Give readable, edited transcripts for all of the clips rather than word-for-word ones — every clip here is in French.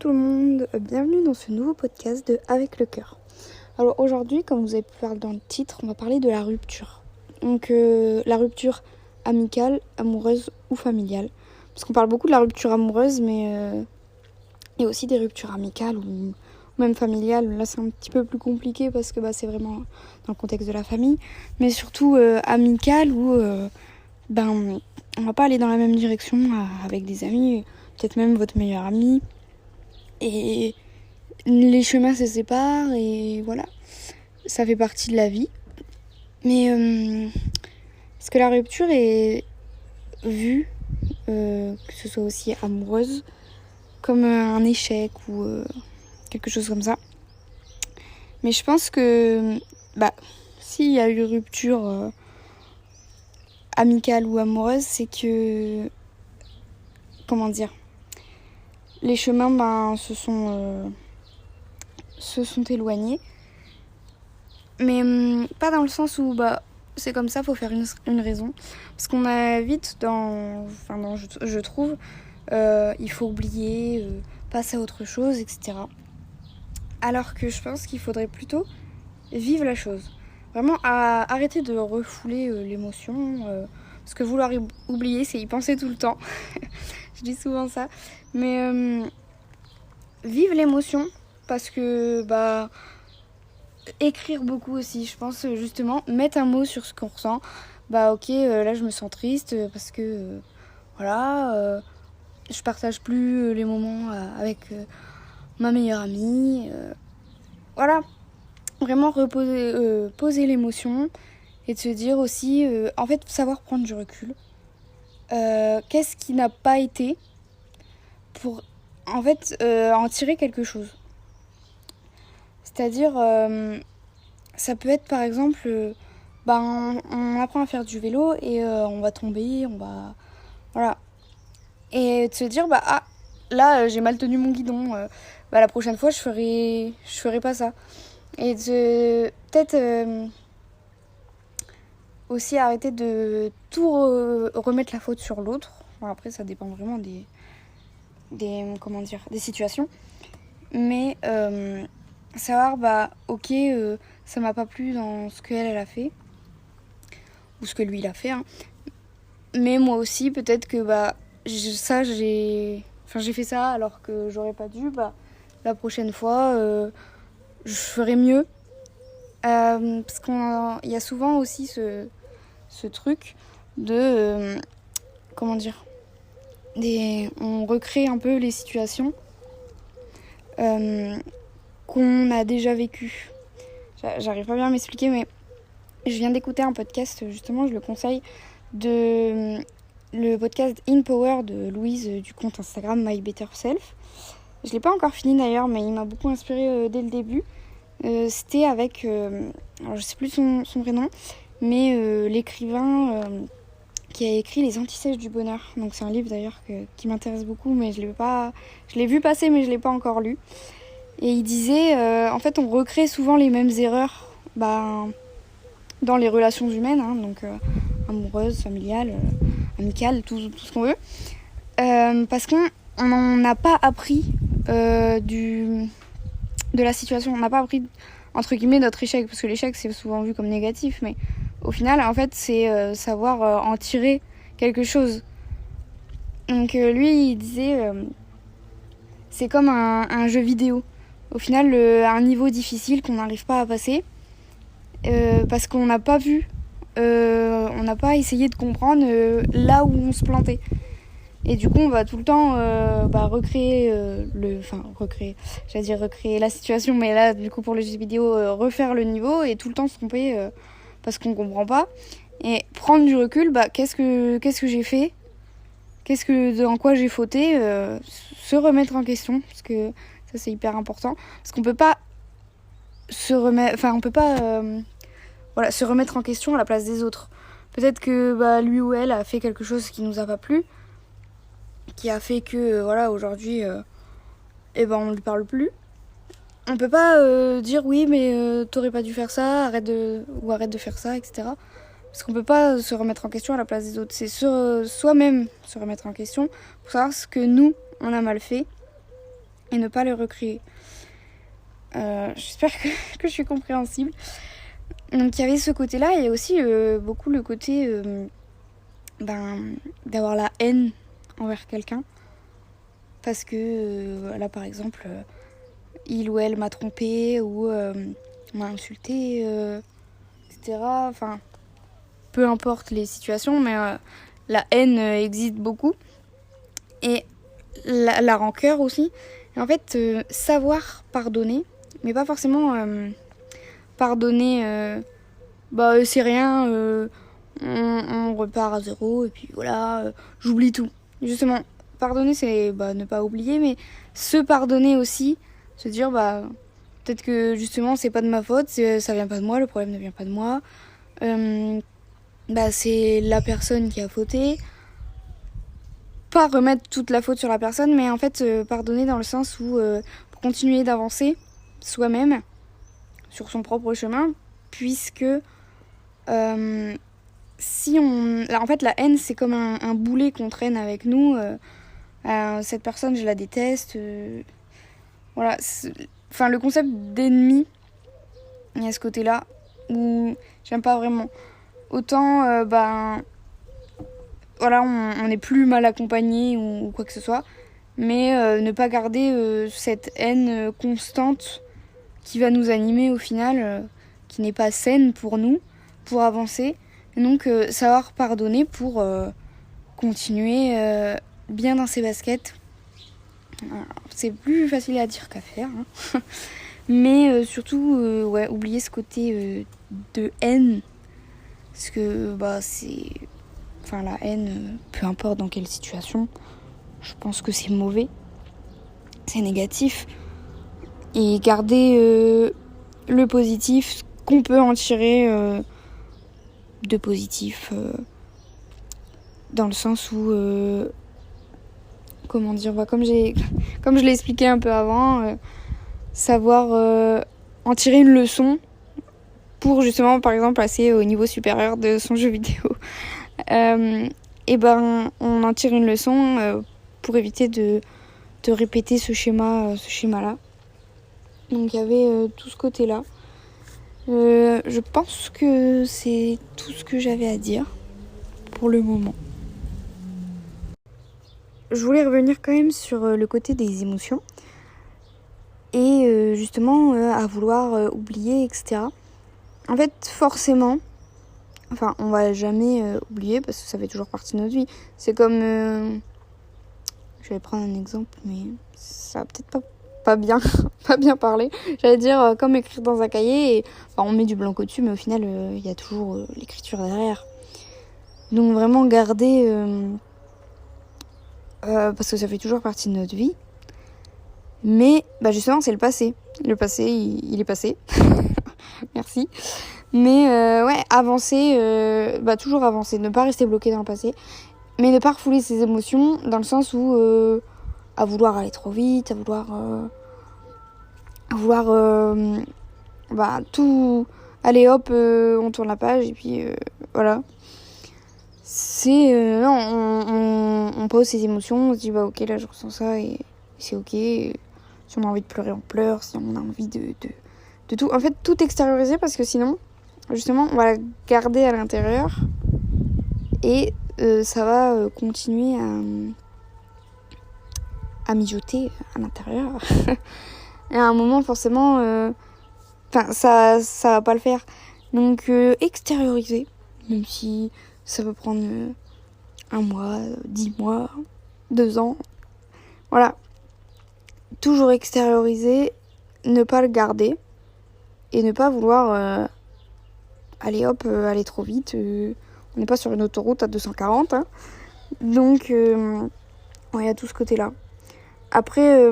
tout le monde, bienvenue dans ce nouveau podcast de Avec le cœur. Alors aujourd'hui, comme vous avez pu voir dans le titre, on va parler de la rupture. Donc la rupture amicale, amoureuse ou familiale. Parce qu'on parle beaucoup de la rupture amoureuse, mais il y a aussi des ruptures amicales ou même familiales. Là c'est un petit peu plus compliqué parce que c'est vraiment dans le contexte de la famille. Mais surtout amicale où on va pas aller dans la même direction avec des amis, peut-être même votre meilleur ami. Et les chemins se séparent et voilà, ça fait partie de la vie. Mais parce que la rupture est vue, que ce soit aussi amoureuse, comme un échec ou quelque chose comme ça. Mais je pense que s'il y a eu rupture amicale ou amoureuse, c'est que, les chemins se sont éloignés. Mais pas dans le sens où c'est comme ça, faut faire une raison. Parce qu'on a vite je trouve, il faut oublier, passer à autre chose, etc. Alors que je pense qu'il faudrait plutôt vivre la chose. Vraiment arrêter de refouler l'émotion. Parce que vouloir oublier, c'est y penser tout le temps. Je dis souvent ça. Mais vivre l'émotion, parce que écrire beaucoup aussi, je pense, justement, mettre un mot sur ce qu'on ressent. Là je me sens triste parce que je partage plus les moments avec ma meilleure amie. Voilà, vraiment poser l'émotion et de se dire aussi, savoir prendre du recul. Qu'est-ce qui n'a pas été pour en tirer quelque chose. C'est-à-dire, ça peut être par exemple, on apprend à faire du vélo et on va tomber, voilà. Et de se dire, là j'ai mal tenu mon guidon, la prochaine fois je ferai pas ça. Et de peut-être aussi arrêter de tout remettre la faute sur l'autre. Après ça dépend vraiment des situations. Mais savoir, ça m'a pas plu dans ce qu'elle a fait. Ou ce que lui il a fait. Hein. Mais moi aussi, peut-être que j'ai fait ça alors que j'aurais pas dû. La prochaine fois, je ferai mieux. Parce qu'il y a souvent aussi ce truc de... on recrée un peu les situations qu'on a déjà vécues. J'arrive pas bien à m'expliquer, mais je viens d'écouter un podcast, justement, je le conseille, le podcast In Power de Louise du compte Instagram My Better Self. Je l'ai pas encore fini d'ailleurs, mais il m'a beaucoup inspiré dès le début. C'était avec, alors je sais plus son vrai nom, mais l'écrivain qui a écrit Les Antisèches du bonheur. Donc c'est un livre d'ailleurs qui m'intéresse beaucoup, mais je l'ai vu passer, mais je l'ai pas encore lu. Et il disait, on recrée souvent les mêmes erreurs dans les relations humaines, hein, donc amoureuses, familiales, amicales, tout ce qu'on veut. Parce qu'on n'a pas appris de la situation. On n'a pas appris, entre guillemets, notre échec. Parce que l'échec, c'est souvent vu comme négatif. Mais au final, c'est savoir en tirer quelque chose. Donc lui, il disait, c'est comme un jeu vidéo. Au final, un niveau difficile qu'on n'arrive pas à passer. Parce qu'on n'a pas vu, on n'a pas essayé de comprendre là où on se plantait. Et du coup, on va tout le temps recréer recréer la situation, mais là, du coup, pour le jeu vidéo, refaire le niveau et tout le temps se tromper parce qu'on comprend pas. Et prendre du recul, qu'est-ce que j'ai fait ? Dans quoi j'ai fauté ? Se remettre en question, parce que ça, c'est hyper important. Parce qu'on peut pas se remettre en question à la place des autres. Peut-être que lui ou elle a fait quelque chose qui nous a pas plu, qui a fait que aujourd'hui on lui parle plus. On peut pas dire oui mais t'aurais pas dû faire ça, arrête de faire ça, etc. Parce qu'on peut pas se remettre en question à la place des autres. C'est soi-même se remettre en question pour savoir ce que nous on a mal fait et ne pas le recréer. J'espère que je suis compréhensible. Donc il y avait ce côté-là et aussi beaucoup le côté d'avoir la haine envers quelqu'un. Parce que là par exemple, il ou elle m'a trompé ou m'a insulté, etc. Enfin, peu importe les situations, mais la haine existe beaucoup. Et la rancœur aussi. Et en fait, savoir pardonner, mais pas forcément pardonner, c'est rien, on repart à zéro, et puis voilà, j'oublie tout. Justement, pardonner, c'est ne pas oublier, mais se pardonner aussi, se dire, peut-être que justement, c'est pas de ma faute, ça vient pas de moi, le problème ne vient pas de moi. C'est la personne qui a fauté. Pas remettre toute la faute sur la personne, mais en fait pardonner dans le sens où pour continuer d'avancer soi-même sur son propre chemin, puisque si on... En fait la haine c'est comme un boulet qu'on traîne avec nous, cette personne je la déteste, voilà. Enfin le concept d'ennemi, il y a ce côté-là où j'aime pas vraiment. Autant voilà, on n'est plus mal accompagné ou quoi que ce soit, mais ne pas garder cette haine constante qui va nous animer au final, qui n'est pas saine pour nous, pour avancer. Et donc savoir pardonner pour continuer bien dans ses baskets. Alors, c'est plus facile à dire qu'à faire, hein. Mais surtout, oublier ce côté de haine, parce que c'est... Enfin, la haine, peu importe dans quelle situation, je pense que c'est mauvais, c'est négatif. Et garder le positif, ce qu'on peut en tirer de positif, dans le sens où, comment dire, comme je l'ai expliqué un peu avant, savoir en tirer une leçon pour justement, par exemple, passer au niveau supérieur de son jeu vidéo. On en tire une leçon pour éviter de répéter ce schéma-là. Donc il y avait tout ce côté-là. Je pense que c'est tout ce que j'avais à dire pour le moment. Je voulais revenir quand même sur le côté des émotions et justement à vouloir oublier, etc. En fait, forcément, on va jamais oublier parce que ça fait toujours partie de notre vie. C'est comme... je vais prendre un exemple, mais ça va peut-être pas bien parler. J'allais dire comme écrire dans un cahier, et on met du blanc dessus, mais au final, il y a toujours l'écriture derrière. Donc vraiment garder... parce que ça fait toujours partie de notre vie. Mais justement, c'est le passé. Le passé, il est passé. Merci. Mais avancer, toujours avancer, ne pas rester bloqué dans le passé, mais ne pas refouler ses émotions dans le sens où à vouloir aller trop vite, à vouloir tout, allez hop, on tourne la page et puis voilà. C'est non, on pose ses émotions, on se dit ok là je ressens ça et c'est ok. Si on a envie de pleurer, on pleure. Si on a envie de tout, en fait tout extérioriser parce que sinon justement, on va la garder à l'intérieur et ça va continuer à mijoter à l'intérieur. Et à un moment, forcément, ça va pas le faire. Donc, extérioriser, même si ça peut prendre 1 mois, 10 mois, 2 ans. Voilà. Toujours extérioriser, ne pas le garder et ne pas vouloir... allez hop, aller trop vite. On n'est pas sur une autoroute à 240. Hein. Donc, il y a tout ce côté-là. Après,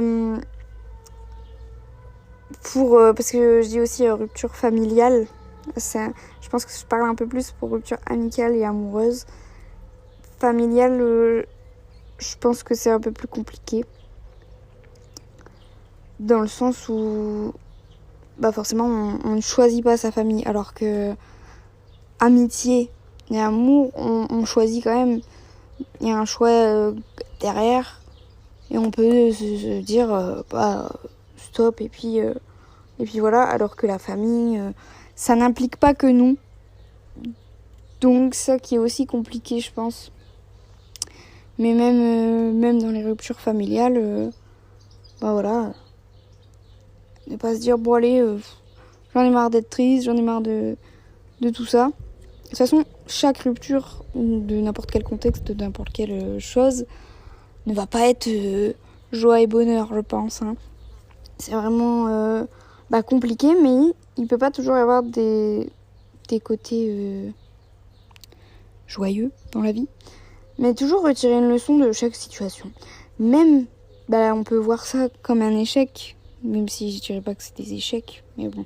parce que je dis aussi rupture familiale, je pense que je parle un peu plus pour rupture amicale et amoureuse. Familiale, je pense que c'est un peu plus compliqué. Dans le sens où, forcément, on ne choisit pas sa famille, alors que amitié et amour, on choisit quand même. Il y a un choix derrière. Et on peut se dire stop et puis voilà, alors que la famille, ça n'implique pas que nous. Donc ça qui est aussi compliqué, je pense. Mais même dans les ruptures familiales, voilà, ne pas se dire bon allez, j'en ai marre d'être triste, j'en ai marre de tout ça. De toute façon, chaque rupture de n'importe quel contexte, de n'importe quelle chose, ne va pas être joie et bonheur, je pense. C'est vraiment compliqué, mais il peut pas toujours y avoir des côtés joyeux dans la vie. Mais toujours retirer une leçon de chaque situation. Même, on peut voir ça comme un échec, même si je dirais pas que c'est des échecs, mais bon.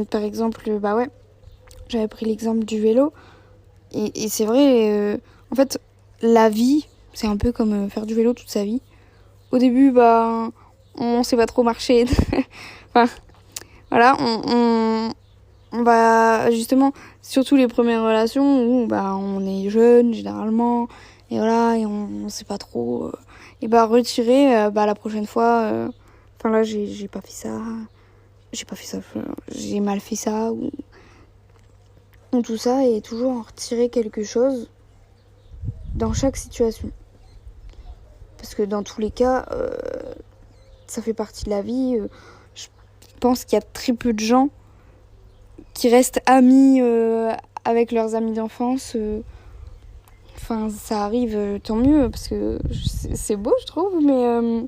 Par exemple, j'avais pris l'exemple du vélo, et c'est vrai, en fait, la vie, c'est un peu comme faire du vélo toute sa vie. Au début, on sait pas trop marcher. Enfin, voilà, on va justement, surtout les premières relations où on est jeune généralement, et voilà, et on sait pas trop. Et retirer la prochaine fois. Là, j'ai pas fait ça. J'ai mal fait ça ou tout ça, et toujours en retirer quelque chose dans chaque situation. Parce que dans tous les cas, ça fait partie de la vie. Je pense qu'il y a très peu de gens qui restent amis avec leurs amis d'enfance. Ça arrive, tant mieux, parce que c'est beau, je trouve, mais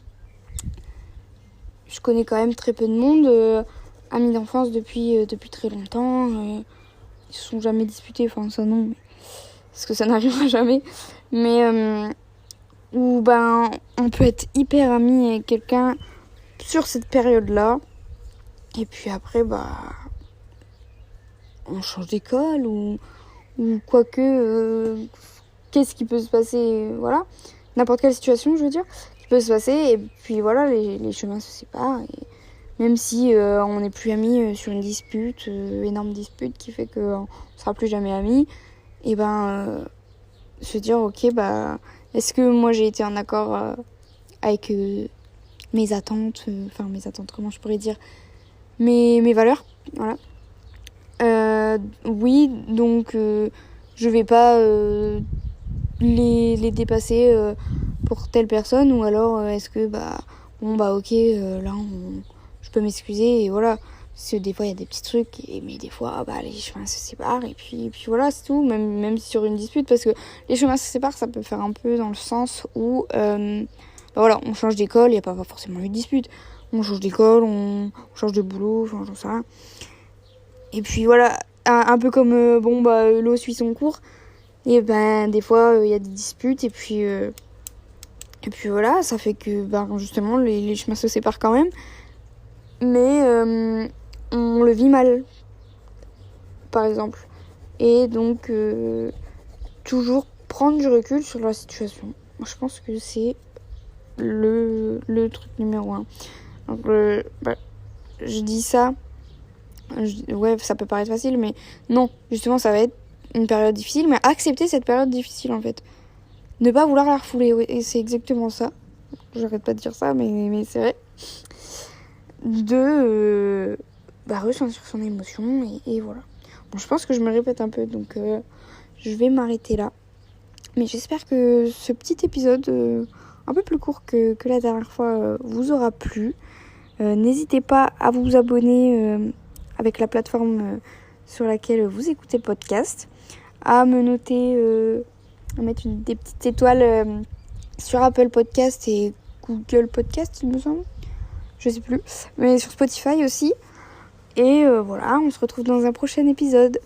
je connais quand même très peu de monde, amis d'enfance depuis très longtemps. Ils se sont jamais disputés, ça non, parce que ça n'arrivera jamais. Mais où on peut être hyper amis avec quelqu'un sur cette période-là, et puis après on change d'école ou quoique qu'est-ce qui peut se passer, voilà, n'importe quelle situation, je veux dire, qui peut se passer, et puis voilà, les chemins se séparent, et même si on n'est plus amis sur une dispute, énorme dispute qui fait qu'on sera plus jamais amis, et se dire ok, est-ce que moi j'ai été en accord avec mes attentes, comment je pourrais dire, mes valeurs, voilà. Oui, donc je vais pas les dépasser pour telle personne, ou alors est-ce que ok, là je peux m'excuser, et voilà, parce que des fois il y a des petits trucs, mais des fois les chemins se séparent, et puis voilà, c'est tout, même sur une dispute, parce que les chemins se séparent, ça peut faire un peu dans le sens où voilà, on change d'école, il n'y a pas forcément eu de dispute, on change d'école, on change de boulot, j'en sais rien. Et puis voilà, un peu comme l'eau suit son cours, et des fois il y a des disputes, et puis voilà, ça fait que justement les chemins se séparent quand même, mais on le vit mal, par exemple, et donc toujours prendre du recul sur la situation. Moi, je pense que c'est le truc numéro 1. Donc je dis ça, ouais, ça peut paraître facile, mais non, justement ça va être une période difficile, mais accepter cette période difficile, en fait, ne pas vouloir la refouler, ouais, et c'est exactement ça, j'arrête pas de dire ça, mais c'est vrai, de ressentir son émotion, et voilà. Bon, je pense que je me répète un peu, donc je vais m'arrêter là, mais j'espère que ce petit épisode un peu plus court que la dernière fois vous aura plu. N'hésitez pas à vous abonner avec la plateforme sur laquelle vous écoutez le podcast, à me noter, à mettre des petites étoiles sur Apple Podcast et Google Podcast, il me semble, je sais plus, mais sur Spotify aussi. Et voilà, on se retrouve dans un prochain épisode.